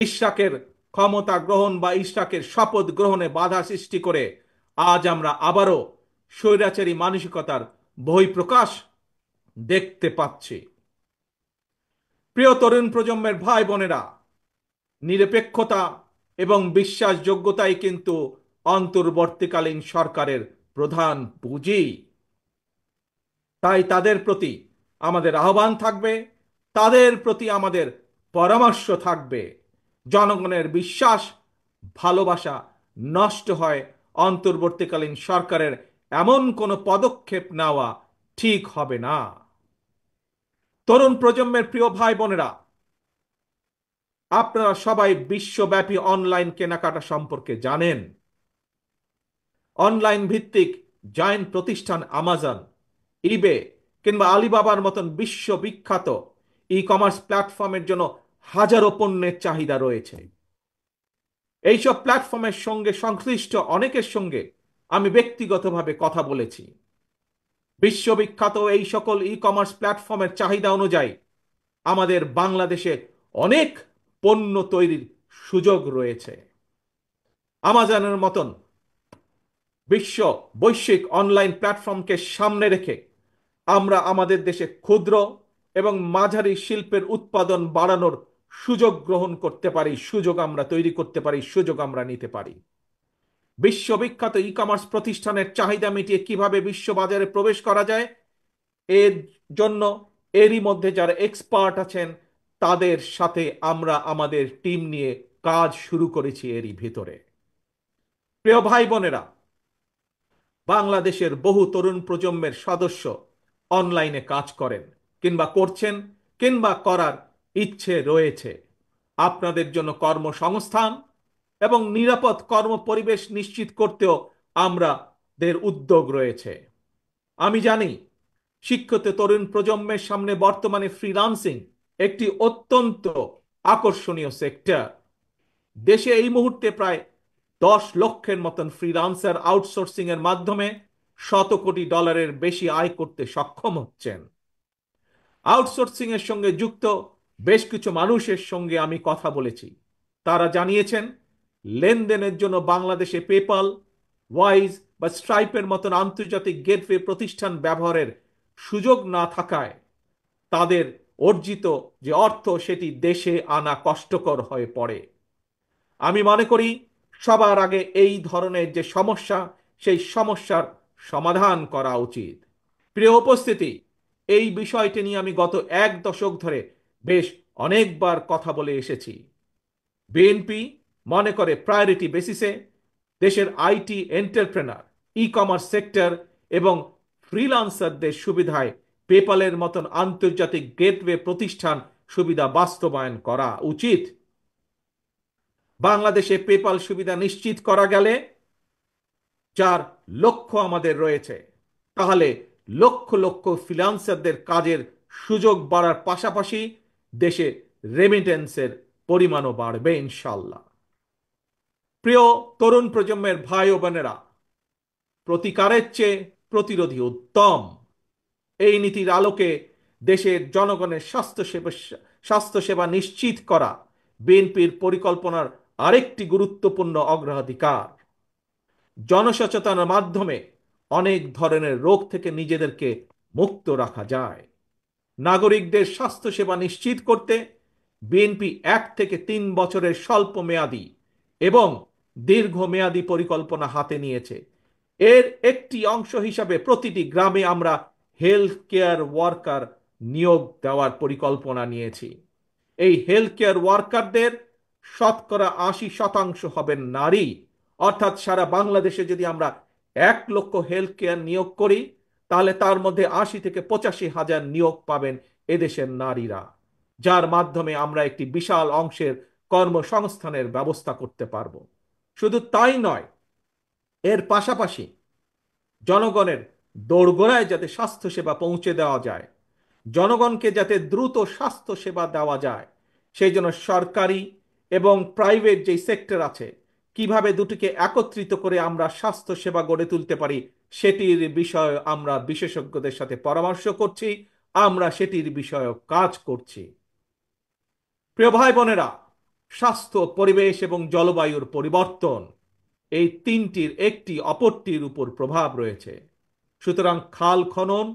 ইশরাকের ক্ষমতা গ্রহণ বা ইশরাকের শপথ গ্রহণে বাধা সৃষ্টি করে আজ আমরা আবারও স্বৈরাচারী মানসিকতার বহিঃপ্রকাশ দেখতে পাচ্ছি। প্রিয় তরুণ প্রজন্মের ভাই বোনেরা, নিরপেক্ষতা এবং বিশ্বাসযোগ্যতাই কিন্তু অন্তর্বর্তীকালীন সরকারের প্রধান পুঁজি। তাই তাদের প্রতি আমাদের আহ্বান থাকবে, তাদের প্রতি আমাদের পরামর্শ থাকবে। জনগণের বিশ্বাস, ভালোবাসা নষ্ট হয় অন্তর্বর্তীকালীন সরকারের এমন কোনো পদক্ষেপ নেওয়া ঠিক হবে না। তরুণ প্রজন্মের প্রিয় ভাই বোনেরা, আপনারা সবাই বিশ্বব্যাপী অনলাইন কেনাকাটা সম্পর্কে জানেন। অনলাইন ভিত্তিক জায়ান্ট প্রতিষ্ঠান আমাজন, ইবে কিংবা আলিবাবার মতন বিশ্ববিখ্যাত ই কমার্স প্ল্যাটফর্মের জন্য হাজারো পণ্যের চাহিদা রয়েছে। এইসব প্ল্যাটফর্মের সঙ্গে সংশ্লিষ্ট অনেকের সঙ্গে আমি ব্যক্তিগতভাবে কথা বলেছি। বিশ্ববিখ্যাত এই সকল ই কমার্স প্ল্যাটফর্মের চাহিদা অনুযায়ী আমাদের বাংলাদেশে অনেক পণ্য তৈরির সুযোগ রয়েছে। আমাজনের মতন বিশ্ব বৈশ্বিক অনলাইন প্ল্যাটফর্মকে সামনে রেখে আমরা আমাদের দেশে ক্ষুদ্র এবং মাঝারি শিল্পের উৎপাদন বাড়ানোর সুযোগ গ্রহণ করতে পারি, সুযোগ আমরা তৈরি করতে পারি, সুযোগ আমরা নিতে পারি। বিশ্ববিখ্যাত ই কমার্স প্রতিষ্ঠানের চাহিদা মিটিয়ে কিভাবে বিশ্ববাজারে প্রবেশ করা যায়, এর জন্য এরই মধ্যে যারা এক্সপার্ট আছেন তাদের সাথে আমরা আমাদের টিম নিয়ে কাজ শুরু করেছি এরই ভিতরে। প্রিয় ভাই বোনেরা, বাংলাদেশের বহু তরুণ প্রজন্মের সদস্য অনলাইনে কাজ করেন কিংবা করছেন কিংবা করার ইচ্ছে রয়েছে। আপনাদের জন্য কর্মসংস্থান এবং নিরাপদ কর্মপরিবেশ নিশ্চিত করতেও আমাদের উদ্যোগ রয়েছে। আমি জানি শিক্ষিত তরুণ প্রজন্মের সামনে বর্তমানে ফ্রিল্যান্সিং একটি অত্যন্ত আকর্ষণীয় সেক্টর। দেশে এই মুহূর্তে প্রায় 10 লক্ষের মতন ফ্রিল্যান্সার আউটসোর্সিং এর মাধ্যমে $100 কোটি বেশি আয় করতে সক্ষম হচ্ছেন। আউটসোর্সিং এর সঙ্গে যুক্ত বেশ কিছু মানুষের সঙ্গে আমি কথা বলেছি। তারা জানিয়েছেন লেনদেনের জন্য বাংলাদেশে পেপাল, ওয়াইজ বা স্ট্রাইপের মতন আন্তর্জাতিক গেটওয়ে প্রতিষ্ঠান ব্যবহারের সুযোগ না থাকায় তাদের অর্জিত যে অর্থ সেটি দেশে আনা কষ্টকর হয়ে পড়ে। আমি মনে করি সবার আগে এই ধরনের যে সমস্যা, সেই সমস্যার সমাধান করা উচিত। প্রিয় উপস্থিতি, এই বিষয়টি নিয়ে আমি গত 1 দশক ধরে বেশ অনেকবার কথা বলে এসেছি। বিএনপি মনে করে প্রায়োরিটি বেসিসে দেশের IT entrepreneur, e commerce sector এবং ফ্রিল্যান্সারদের সুবিধায় পেপালের মতন আন্তর্জাতিক গেটওয়ে প্রতিষ্ঠান সুবিধা বাস্তবায়ন করা উচিত। বাংলাদেশে পেপাল সুবিধা নিশ্চিত করা গেলে, যার লক্ষ্য আমাদের রয়েছে, তাহলে লক্ষ লক্ষ ফ্রিল্যান্সারদের কাজের সুযোগ বাড়ার পাশাপাশি দেশে রেমিটেন্সের পরিমাণও বাড়বে ইনশাল্লাহ। প্রিয় তরুণ প্রজন্মের ভাই ও বোনেরা, প্রতিকারের চেয়ে প্রতিরোধী উত্তম। এই নীতির আলোকে দেশের জনগণের স্বাস্থ্যসেবা নিশ্চিত করা বিএনপির পরিকল্পনার আরেকটি গুরুত্বপূর্ণ অগ্রাধিকার। জনসচেতনার মাধ্যমে অনেক ধরনের রোগ থেকে নিজেদেরকে মুক্ত রাখা যায়। নাগরিকদের স্বাস্থ্যসেবা নিশ্চিত করতে বিএনপি 1 থেকে 3 বছরের স্বল্প মেয়াদী এবং দীর্ঘমেয়াদী পরিকল্পনা হাতে নিয়েছে। এর একটি অংশ হিসাবে প্রতিটি গ্রামে আমরা হেলথ কেয়ার ওয়ার্কার নিয়োগ দেওয়ার পরিকল্পনা নিয়েছি। এই হেলথ কেয়ার ওয়ার্কারদের 80% হবেন নারী। অর্থাৎ সারা বাংলাদেশে যদি আমরা 1 লক্ষ হেলথ কেয়ার নিয়োগ করি, তাহলে তার মধ্যে 80 থেকে 85 হাজার নিয়োগ পাবেন এদেশের নারীরা, যার মাধ্যমে আমরা একটি বিশাল অংশের কর্মসংস্থানের ব্যবস্থা করতে পারব। শুধু তাই নয়, এর পাশাপাশি জনগণের দোরগোড়ায় যাতে স্বাস্থ্যসেবা পৌঁছে দেওয়া যায়, জনগণকে যাতে দ্রুত স্বাস্থ্যসেবা দেওয়া যায়, সেই জন্য সরকারি এবং প্রাইভেট যেই সেক্টর আছে, কিভাবে দুটিকে একত্রিত করে আমরা স্বাস্থ্যসেবা গড়ে তুলতে পারি সেটির বিষয়ে আমরা বিশেষজ্ঞদের সাথে পরামর্শ করছি, আমরা সেটির বিষয়ে কাজ করছি। প্রিয় ভাই বোনেরা, স্বাস্থ্য, পরিবেশ এবং জলবায়ুর পরিবর্তন, এই তিনটির একটি অপরটির উপর প্রভাব রয়েছে। সুতরাং খাল খনন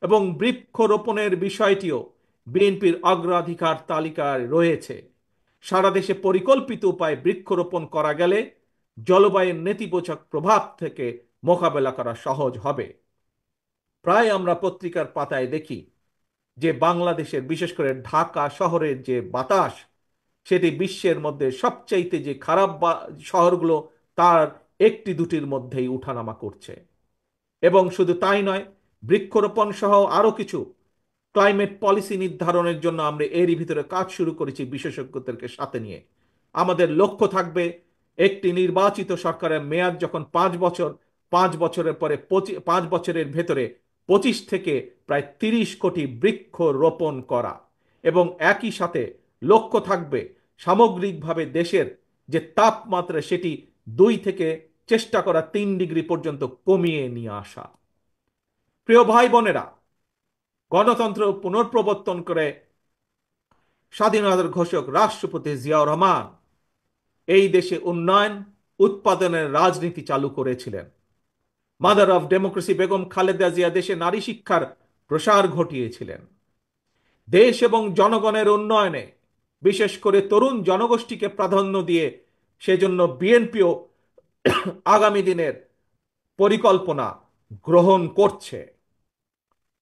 এবং বৃক্ষরোপণের বিষয়টিও বিএনপির অগ্রাধিকার তালিকায় রয়েছে। সারা দেশে পরিকল্পিত উপায়ে বৃক্ষরোপণ করা গেলে জলবায়ুর নেতিবাচক প্রভাব থেকে মোকাবেলা করা সহজ হবে। প্রায় আমরা পত্রিকার পাতায় দেখি যে বাংলাদেশের, বিশেষ করে ঢাকা শহরের যে বাতাস, সেটি বিশ্বের মধ্যে সবচাইতে যে খারাপ শহরগুলো তার একটি দুটির মধ্যেই উঠানামা করছে। এবং শুধু তাই নয়, বৃক্ষরোপণ সহ আরো কিছু ক্লাইমেট পলিসি নির্ধারণের জন্য আমরা এরই ভিতরে কাজ শুরু করেছি বিশেষজ্ঞদেরকে সাথে নিয়ে। আমাদের লক্ষ্য থাকবে একটি নির্বাচিত সরকারের মেয়াদ যখন 5 বছর, 5 বছরের পরে 5 বছরের ভেতরে 25 থেকে প্রায় 30 কোটি বৃক্ষ রোপণ করা, এবং একই সাথে লক্ষ্য থাকবে সামগ্রিকভাবে দেশের যে তাপমাত্রা সেটি 2 থেকে চেষ্টা করা 3 ডিগ্রি পর্যন্ত কমিয়ে নিয়ে আসা। প্রিয় ভাই বোনেরা, গণতন্ত্র পুনঃপ্রবর্তন করে স্বাধীনতার ঘোষক রাষ্ট্রপতি জিয়াউর রহমান এই দেশে উন্নয়ন উৎপাদনের রাজনীতি চালু করেছিলেন। Mother of democracy Begum Khaleda Zia দেশে নারী শিক্ষার প্রসার ঘটিয়েছিলেন। দেশ এবং জনগণের উন্নয়নে বিশেষ করে তরুণ জনগোষ্ঠীকে প্রাধান্য দিয়ে সেজন্য বিএনপিও আগামী দিনের পরিকল্পনা গ্রহণ করছে।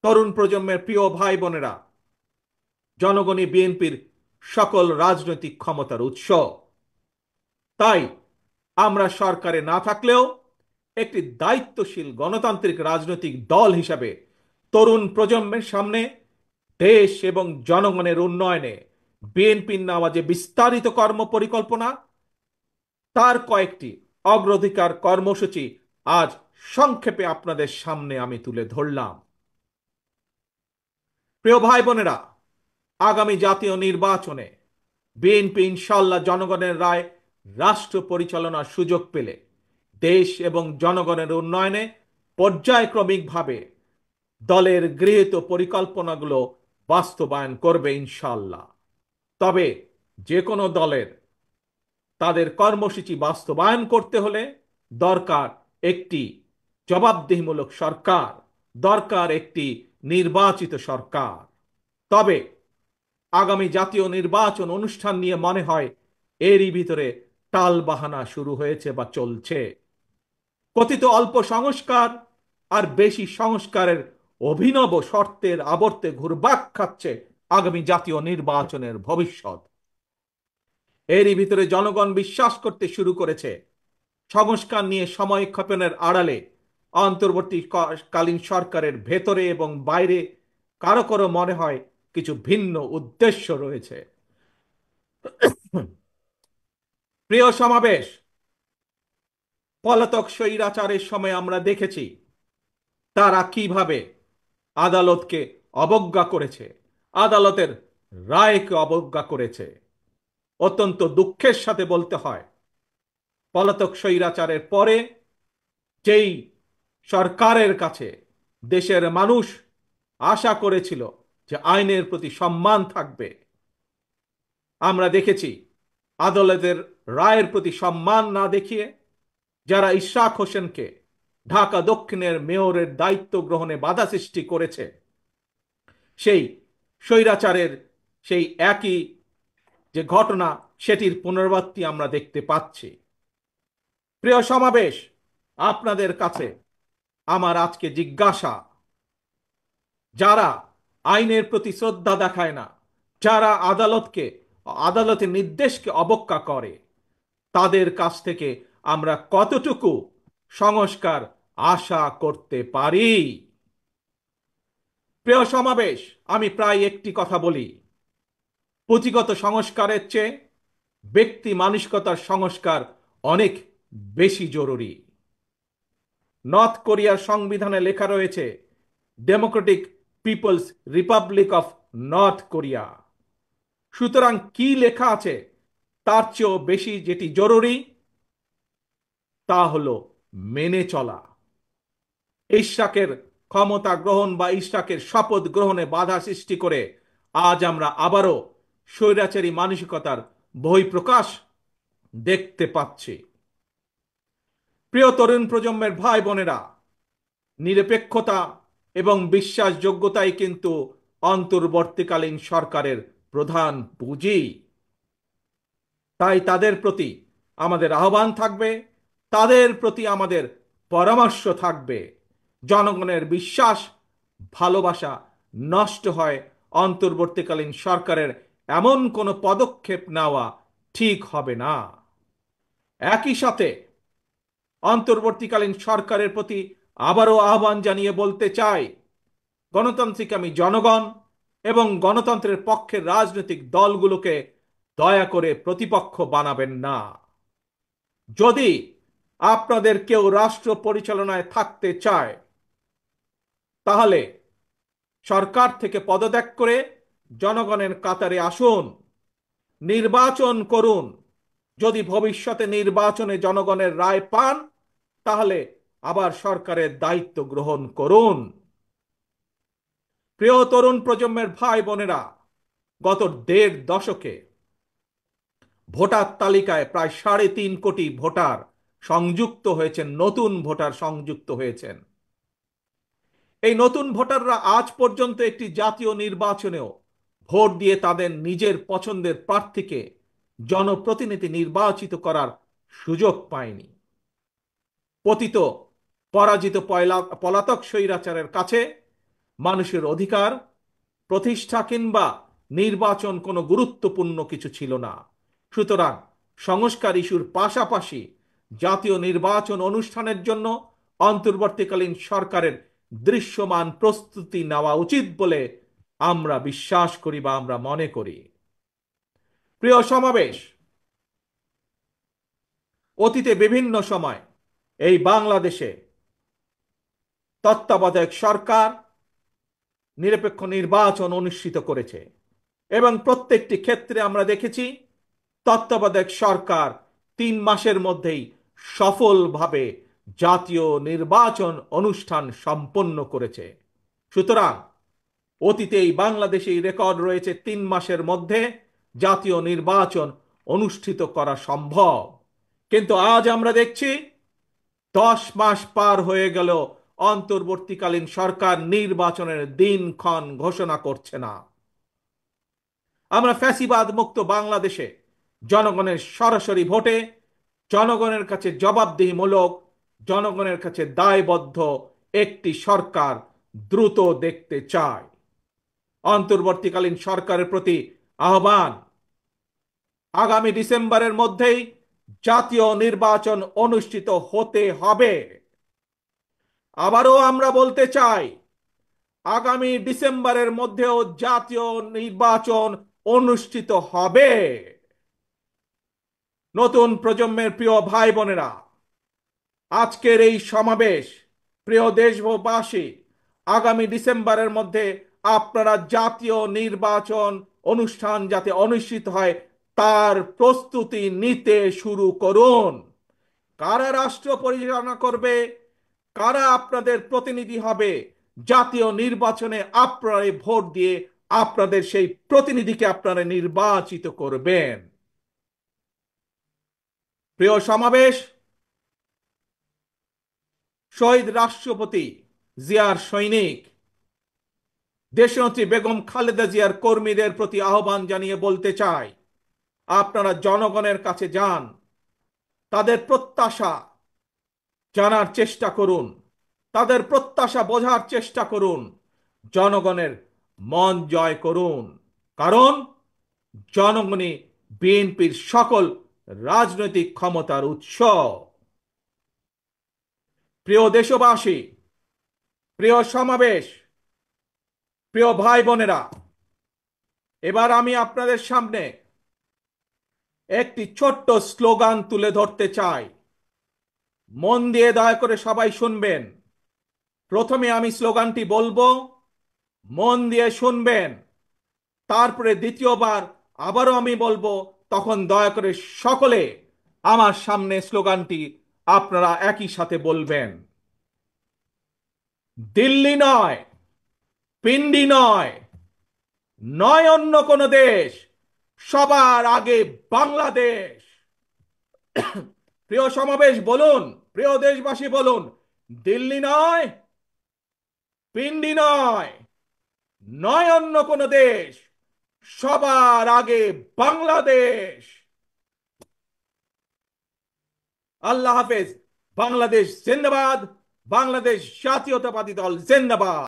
তরুণ প্রজন্মের প্রিয় ভাই বোনেরা, জনগণই বিএনপির সকল রাজনৈতিক ক্ষমতার উৎস। তাই আমরা সরকারে না থাকলেও একটি দায়িত্বশীল গণতান্ত্রিক রাজনৈতিক দল হিসাবে তরুণ প্রজন্মের সামনে দেশ এবং জনগণের উন্নয়নে বিএনপির নেওয়া যে বিস্তারিত কর্ম পরিকল্পনা, তার কয়েকটি অগ্রাধিকার কর্মসূচি আজ সংক্ষেপে আপনাদের সামনে আমি তুলে ধরলাম। প্রিয় ভাই বোনেরা, আগামী জাতীয় নির্বাচনে বিএনপি ইনশাল্লাহ জনগণের রায় রাষ্ট্র পরিচালনার সুযোগ পেলে দেশ এবং জনগণের উন্নয়নে পর্যায়ক্রমিকভাবে দলের গৃহীত পরিকল্পনাগুলো বাস্তবায়ন করবে ইনশাল্লাহ। তবে যে কোনো দলের তাদের কর্মসূচি বাস্তবায়ন করতে হলে দরকার একটি জবাবদিহিমূলক সরকার, দরকার একটি নির্বাচিত সরকার। তবে আগামী জাতীয় নির্বাচন অনুষ্ঠান নিয়ে মনে হয় এরই ভিতরে টালবাহানা শুরু হয়েছে বা চলছে। কথিত অল্প সংস্কার আর বেশি সংস্কারের অভিনব শর্তের আবর্তে ঘুরপাক খাচ্ছে আগামী জাতীয় নির্বাচনের ভবিষ্যৎ। এরই ভিতরে জনগণ বিশ্বাস করতে শুরু করেছে সংস্কার নিয়ে সময়ক্ষেপণের আড়ালে অন্তর্বর্তীকালীন সরকারের ভেতরে এবং বাইরে কারো কারো মনে হয় কিছু ভিন্ন উদ্দেশ্য রয়েছে। প্রিয় সমাবেশ, পলাতক স্বৈরাচারের সময় আমরা দেখেছি তারা কিভাবে আদালতকে অবজ্ঞা করেছে, আদালতের রায়কে অবজ্ঞা করেছে। অত্যন্ত দুঃখের সাথে বলতে হয়, পলাতক স্বৈরাচারের পরে যেই সরকারের কাছে দেশের মানুষ আশা করেছিল যে আইনের প্রতি সম্মান থাকবে, আমরা দেখেছি আদালতের রায়ের প্রতি সম্মান না দেখিয়ে যারা ইশরাক হোসেনকে ঢাকা দক্ষিণের মেয়রের দায়িত্ব গ্রহণে বাধা সৃষ্টি করেছে, সেই স্বৈরাচারের সেই একই যে ঘটনা সেটির পুনরাবৃত্তি আমরা দেখতে পাচ্ছি। প্রিয় সমাবেশ, আপনাদের কাছে আমার আজকে জিজ্ঞাসা, যারা আইনের প্রতি শ্রদ্ধা দেখায় না, যারা আদালতের নির্দেশকে অবজ্ঞা করে, তাদের কাছ থেকে আমরা কতটুকু সংস্কার আশা করতে পারি? প্রিয় সমাবেশ, আমি প্রায় একটি কথা বলি, পুঁথিগত সংস্কারের চেয়ে ব্যক্তি মানসিকতার সংস্কার অনেক বেশি জরুরি। নর্থ কোরিয়ার সংবিধানে লেখা রয়েছে Democratic People's Republic of North Korea. সুতরাং কি লেখা আছে তার চেয়েও বেশি যেটি জরুরি তা হলো মেনে চলা। ইশরাকের ক্ষমতা গ্রহণ বা ইশরাকের শপথ গ্রহণে বাধা সৃষ্টি করে আজ আমরা আবারও স্বৈরাচারী মানসিকতার বহিঃপ্রকাশ দেখতে পাচ্ছি। প্রিয় তরুণ প্রজন্মের ভাই বোনেরা, নিরপেক্ষতা এবং বিশ্বাসযোগ্যতাই কিন্তু অন্তর্বর্তীকালীন সরকারের প্রধান পুঁজি। তাই তাদের প্রতি আমাদের আহ্বান থাকবে, তাদের প্রতি আমাদের পরামর্শ থাকবে। জনগণের বিশ্বাস, ভালোবাসা নষ্ট হয় অন্তর্বর্তীকালীন সরকারের এমন কোনো পদক্ষেপ নেওয়া ঠিক হবে না। একই সাথে অন্তর্বর্তীকালীন সরকারের প্রতি আবারও আহ্বান জানিয়ে বলতে চাই, গণতান্ত্রিক আমি জনগণ এবং গণতন্ত্রের পক্ষের রাজনৈতিক দলগুলোকে দয়া করে প্রতিপক্ষ বানাবেন না। যদি আপনাদের কেউ রাষ্ট্র পরিচালনায় থাকতে চায়, তাহলে সরকার থেকে পদত্যাগ করে জনগণের কাতারে আসুন, নির্বাচন করুন। যদি ভবিষ্যতে নির্বাচনে জনগণের রায় পান, তাহলে আবার সরকারের দায়িত্ব গ্রহণ করুন। প্রিয় তরুণ প্রজন্মের ভাই বোনেরা, গত 1.5 দশকে ভোটার তালিকায় প্রায় 3.5 কোটি ভোটার সংযুক্ত হয়েছেন, নতুন ভোটার সংযুক্ত হয়েছেন। এই নতুন ভোটাররা আজ পর্যন্ত একটি জাতীয় নির্বাচনেও ভোট দিয়ে তাদের নিজের পছন্দের প্রার্থীকে জনপ্রতিনিধি নির্বাচিত করার সুযোগ পায়নি। পতিত পরাজিত পলাতক স্বৈরাচারের কাছে মানুষের অধিকার প্রতিষ্ঠা কিংবা নির্বাচন কোনো গুরুত্বপূর্ণ কিছু ছিল না। সুতরাং সংস্কার ইস্যুর পাশাপাশি জাতীয় নির্বাচন অনুষ্ঠানের জন্য অন্তর্বর্তীকালীন সরকারের দৃশ্যমান প্রস্তুতি নেওয়া উচিত বলে আমরা বিশ্বাস করি বা আমরা মনে করি। প্রিয় সমাবেশ, অতীতে বিভিন্ন সময় এই বাংলাদেশে তত্ত্বাবধায়ক সরকার নিরপেক্ষ নির্বাচন অনুষ্ঠিত করেছে এবং প্রত্যেকটি ক্ষেত্রে আমরা দেখেছি তত্ত্বাবধায়ক সরকার 3 মাসের মধ্যেই সফলভাবে জাতীয় নির্বাচন অনুষ্ঠান সম্পন্ন করেছে। সুতরাং অতীতেই বাংলাদেশেই রেকর্ড রয়েছে 3 মাসের মধ্যে জাতীয় নির্বাচন অনুষ্ঠিত করা সম্ভব। কিন্তু আজ আমরা দেখছি 10 মাস পার হয়ে গেল, অন্তর্বর্তীকালীন সরকার নির্বাচনের দিনক্ষণ ঘোষণা করছে না। আমরা ফ্যাসিবাদ মুক্ত বাংলাদেশে জনগণের সরাসরি ভোটে, জনগণের কাছে জবাবদিহিমূলক, জনগণের কাছে দায়বদ্ধ একটি সরকার দ্রুত দেখতে চায়। অন্তর্বর্তীকালীন সরকারের প্রতি আহ্বান, আগামী ডিসেম্বরের মধ্যেই জাতীয় নির্বাচন অনুষ্ঠিত হতে হবে। আবারও আমরা বলতে চাই, আগামী ডিসেম্বরের মধ্যেও জাতীয় নির্বাচন অনুষ্ঠিত হবে। নতুন প্রজন্মের প্রিয় ভাই বোনেরা, আজকের এই সমাবেশ, প্রিয় দেশবাসী, আগামী ডিসেম্বরের মধ্যে আপনারা জাতীয় নির্বাচন অনুষ্ঠান যাতে অনুষ্ঠিত হয় তার প্রস্তুতি নিতে শুরু করুন। কারা রাষ্ট্র পরিচালনা করবে, কারা আপনাদের প্রতিনিধি হবে, জাতীয় নির্বাচনে আপনারা ভোট দিয়ে আপনাদের সেই প্রতিনিধিকে আপনারা নির্বাচিত করবেন। প্রিয় সমাবেশ, শহীদ রাষ্ট্রপতি জিয়ার সৈনিক দেশনেত্রী বেগম খালেদা জিয়ার কর্মীদের প্রতি আহ্বান জানিয়ে বলতে চাই, আপনারা জনগণের কাছে যান, তাদের প্রত্যাশা জানার চেষ্টা করুন, তাদের প্রত্যাশা বোঝার চেষ্টা করুন, জনগণের মন জয় করুন। কারণ জনগণই বিএনপির সকল রাজনৈতিক ক্ষমতার উৎস। প্রিয় দেশবাসী, প্রিয় সমাবেশ, প্রিয় ভাই বোনেরা, এবার আমি আপনাদের সামনে একটি ছোট্ট স্লোগান তুলে ধরতে চাই। মন দিয়ে দয়া করে সবাই শুনবেন। প্রথমে আমি স্লোগানটি বলবো, মন দিয়ে শুনবেন। তারপরে দ্বিতীয়বার আবারও আমি বলবো, তখন দয়া করে সকলে আমার সামনে স্লোগানটি আপনারা একই সাথে বলবেন। দিল্লি নয়, পিন্ডি নয়, নয় অন্য কোনো দেশ, সবার আগে বাংলাদেশ। প্রিয় সমাবেশ বলুন, প্রিয় দেশবাসী বলুন, দিল্লি নয়, পিন্ডি নয়, নয় অন্য কোন দেশ, সবার আগে বাংলাদেশ। আল্লাহ হাফেজ। বাংলাদেশ জিন্দাবাদ। বাংলাদেশ জাতীয়তাবাদী দল জিন্দাবাদ।